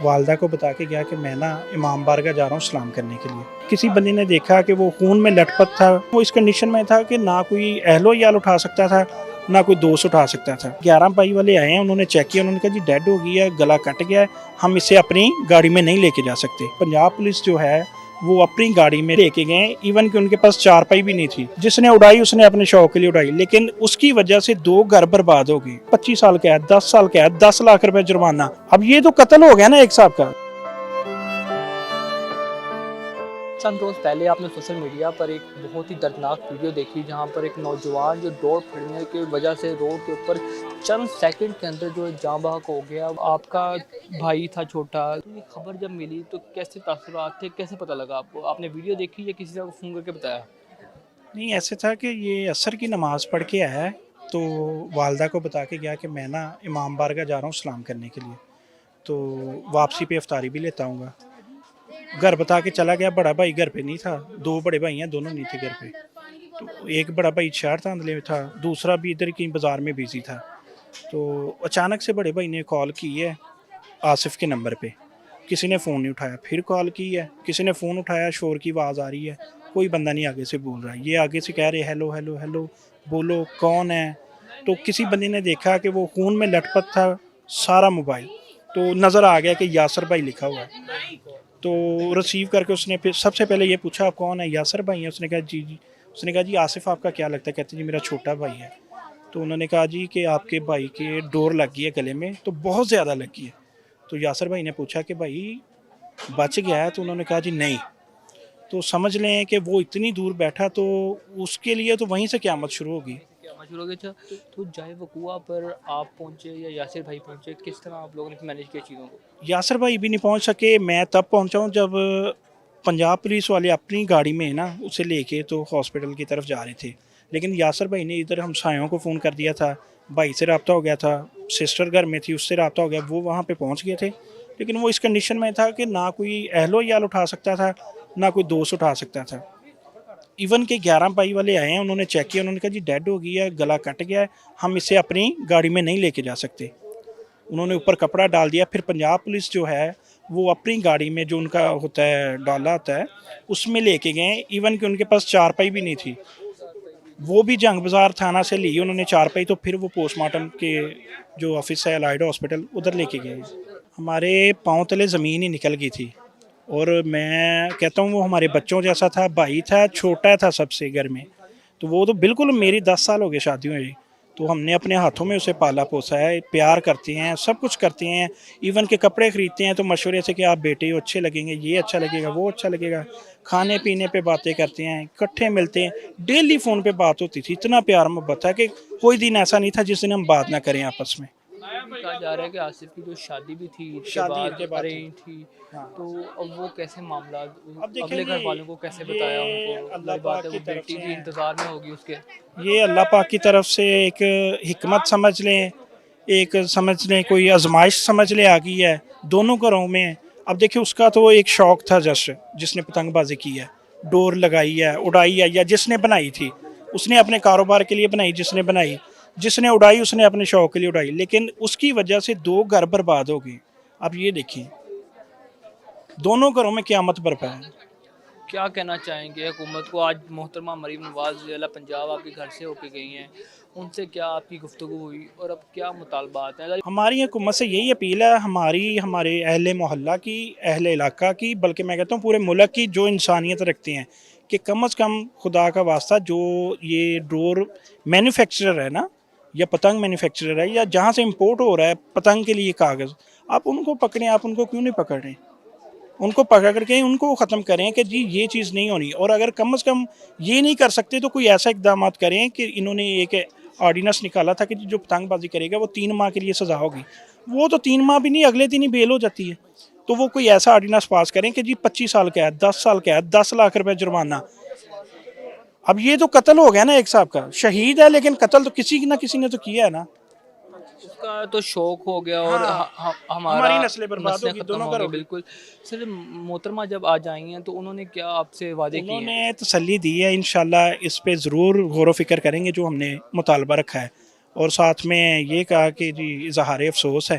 والدہ کو بتا کے گیا کہ میں نا امام بارگاہ جا رہا ہوں سلام کرنے کے لیے. کسی بندے نے دیکھا کہ وہ خون میں لٹ پٹ تھا. وہ اس کنڈیشن میں تھا کہ نہ کوئی اہل و عیال اٹھا سکتا تھا نہ کوئی دوست اٹھا سکتا تھا. 11 بائی والے آئے ہیں, انہوں نے چیک کیا, انہوں نے کہا جی ڈیڈ ہو گئی ہے, گلا کٹ گیا ہے, ہم اسے اپنی گاڑی میں نہیں لے کے جا سکتے. پنجاب پولیس جو ہے وہ اپنی گاڑی میں لے کے گئے, ایون کہ ان کے پاس چارپائی بھی نہیں تھی. جس نے اڑائی اس نے اپنے شوق کے لیے اڑائی, لیکن اس کی وجہ سے 2 گھر برباد ہو گئے. 25 سال قید, 10 سال قید, 10 لاکھ روپے جرمانہ. اب یہ تو قتل ہو گیا نا ایک صاحب کا. چند روز پہلے آپ نے سوشل میڈیا پر ایک بہت ہی دردناک ویڈیو دیکھی جہاں پر ایک نوجوان جو دوڑ پھرنے کی وجہ سے روڈ کے اوپر چند سیکنڈ کے اندر جو جاں بحق ہو گیا. آپ کا بھائی تھا چھوٹا, یہ خبر جب ملی تو کیسے تاثرات تھے, کیسے پتہ لگا آپ کو؟ آپ نے ویڈیو دیکھی یا کسی کو فون کر کے بتایا؟ نہیں, ایسے تھا کہ یہ عصر کی نماز پڑھ کے آیا ہے تو والدہ کو بتا کے گیا کہ میں نا امام بارگاہ جا رہا ہوں سلام کرنے کے لیے, تو واپسی پہ افطاری بھی لیتا ہوں گا. گھر بتا کے چلا گیا. بڑا بھائی گھر پہ نہیں تھا, 2 بڑے بھائی ہیں, دونوں نہیں تھے گھر پہ. تو ایک بڑا بھائی شہر تاندلے میں تھا, دوسرا بھی ادھر کہیں بازار میں بیزی تھا. تو اچانک سے بڑے بھائی نے کال کی ہے آصف کے نمبر پہ. کسی نے فون نہیں اٹھایا, پھر کال کی ہے, کسی نے فون اٹھایا, شور کی آواز آ رہی ہے, کوئی بندہ نہیں آگے سے بول رہا ہے. یہ آگے سے کہہ رہے ہیلو ہیلو ہیلو, بولو کون ہے. تو کسی بندے نے دیکھا کہ وہ خون میں لٹ پٹ تھا سارا موبائل, تو نظر آ گیا کہ یاسر بھائی لکھا ہوا ہے. تو ریسیو کر کے اس نے پھر سب سے پہلے یہ پوچھا آپ کون ہے؟ یاسر بھائی ہیں. اس نے کہا جی جی. اس نے کہا جی آصف آپ کا کیا لگتا ہے؟ کہتے جی میرا چھوٹا بھائی ہے. تو انہوں نے کہا جی کہ آپ کے بھائی کے ڈور لگ گئی ہے گلے میں, تو بہت زیادہ لگ گئی ہے. تو یاسر بھائی نے پوچھا کہ بھائی بچ گیا ہے؟ تو انہوں نے کہا جی نہیں. تو سمجھ لیں کہ وہ اتنی دور بیٹھا, تو اس کے لیے تو وہیں سے قیامت شروع ہوگی. شروع ہو گیا. تو جائے وقوع پر آپ پہنچے یا یاسر بھائی پہنچے, کس طرح آپ لوگوں نے مینیج کیا چیزوں کو؟ یاسر بھائی بھی نہیں پہنچ سکے, میں تب پہنچا ہوں جب پنجاب پولیس والے اپنی گاڑی میں نا اسے لے کے تو ہاسپٹل کی طرف جا رہے تھے. لیکن یاسر بھائی نے ادھر ہمسایوں کو فون کر دیا تھا, بھائی سے رابطہ ہو گیا تھا, سسٹر گھر میں تھی اس سے رابطہ ہو گیا, وہ وہاں پہ پہنچ گئے تھے. لیکن وہ اس کنڈیشن میں تھا کہ نہ کوئی اہل و عیال اٹھا سکتا تھا نہ کوئی دوست اٹھا سکتا تھا. ایون کہ 11 بائی والے آئے ہیں, انہوں نے چیک کیا, انہوں نے کہا جی ڈیڈ ہو گئی ہے, گلا کٹ گیا ہے, ہم اسے اپنی گاڑی میں نہیں لے کے جا سکتے. انہوں نے اوپر کپڑا ڈال دیا. پھر پنجاب پولیس جو ہے وہ اپنی گاڑی میں جو ان کا ہوتا ہے ڈالا ہوتا ہے اس میں لے کے گئے. ایون کہ ان کے پاس چارپائی بھی نہیں تھی, وہ بھی جنگ بازار تھانہ سے لی انہوں نے چارپائی. تو پھر وہ پوسٹ مارٹم کے جو آفس ہے الائڈا ہاسپٹل ادھر لے کے گئے. ہمارے پاؤں تلے زمین ہی نکل گئی تھی, اور میں کہتا ہوں وہ ہمارے بچوں جیسا تھا. بھائی تھا, چھوٹا تھا سب سے گھر میں, تو وہ تو بالکل میری 10 سال ہو گئے شادی ہوئی, تو ہم نے اپنے ہاتھوں میں اسے پالا پوسا ہے. پیار کرتے ہیں, سب کچھ کرتے ہیں. ایون کہ کپڑے خریدتے ہیں تو مشورے سے کہ آپ بیٹے اچھے لگیں گے, یہ اچھا لگے گا, وہ اچھا لگے گا. کھانے پینے پہ باتیں کرتے ہیں, اکٹھے ملتے ہیں, ڈیلی فون پہ بات ہوتی تھی. اتنا پیار محبت تھا کہ کوئی دن ایسا نہیں تھا جس دن ہم بات نہ کریں آپس میں. کہا جا رہا ہے کہ آصف کی جو شادی بھی تھی شادی کے بعد ارینج تھی, تو اب وہ کیسے معاملات, اب دیکھیں اگلے گھر والوں کو کیسے بتایا ان کو؟ اللہ بات ہے پاک وہ کی طرف بیٹی سے بھی انتظار میں ہوگی اس کے. یہ اللہ پاک کی طرف سے ایک حکمت سمجھ لیں, ایک سمجھ لیں کوئی آزمائش سمجھ لیں آ گئی ہے دونوں گھروں میں. اب دیکھیں اس کا تو ایک شوق تھا جس نے پتنگ بازی کی ہے, ڈور لگائی ہے, اڑائی ہے, یا جس نے بنائی تھی اس نے اپنے کاروبار کے لیے بنائی, جس نے بنائی, جس نے اڑائی اس نے اپنے شوق کے لیے اڑائی. لیکن اس کی وجہ سے 2 گھر برباد ہو گئے. اب یہ دیکھیں دونوں گھروں میں قیامت برپا ہے. کیا کہنا چاہیں گے حکومت کو؟ آج محترمہ مریم نواز ضلع پنجاب آپ کے گھر سے ہو کے گئی ہیں, ان سے کیا آپ کی گفتگو ہوئی اور اب کیا مطالبات ہیں؟ ہماری حکومت سے یہی اپیل ہے, ہمارے اہل محلہ کی, اہل علاقہ کی, بلکہ میں کہتا ہوں پورے ملک کی, جو انسانیت رکھتے ہیں, کہ کم از کم خدا کا واسطہ جو یہ ڈور مینوفیکچرر ہے نا, یا پتنگ مینوفیکچرر ہے, یا جہاں سے امپورٹ ہو رہا ہے پتنگ کے لیے کاغذ, آپ ان کو پکڑیں. آپ ان کو کیوں نہیں پکڑ رہے؟ ان کو پکڑ کے ان کو ختم کریں کہ جی یہ چیز نہیں ہونی. اور اگر کم از کم یہ نہیں کر سکتے تو کوئی ایسا اقدامات کریں کہ انہوں نے ایک آرڈیننس نکالا تھا کہ جو پتنگ بازی کرے گا وہ 3 ماہ کے لیے سزا ہوگی. وہ تو 3 ماہ بھی نہیں, اگلے دن ہی بیل ہو جاتی ہے. تو وہ کوئی ایسا آرڈیننس پاس کریں کہ جی 25 سال قید, 10 سال قید, 10 لاکھ روپے جرمانہ. اب یہ تو قتل ہو گیا نا ایک صاحب کا. شہید ہے لیکن قتل تو کسی نہ کسی نے تو کیا ہے نا. اس کا تو شوق ہو گیا اور ہماری ہمارا نسلیں برباد ہوگی, ختم دونوں ہو گھر گئی. ہوگی. بالکل سر, محترمہ جب آ جائیں ہیں تو انہوں نے کیا آپ سے وعدے کیے انہوں ہیں؟ نے تسلی دی ہے, انشاءاللہ اس پہ ضرور غور و فکر کریں گے جو ہم نے مطالبہ رکھا ہے. اور ساتھ میں یہ کہا کہ جی اظہار افسوس ہے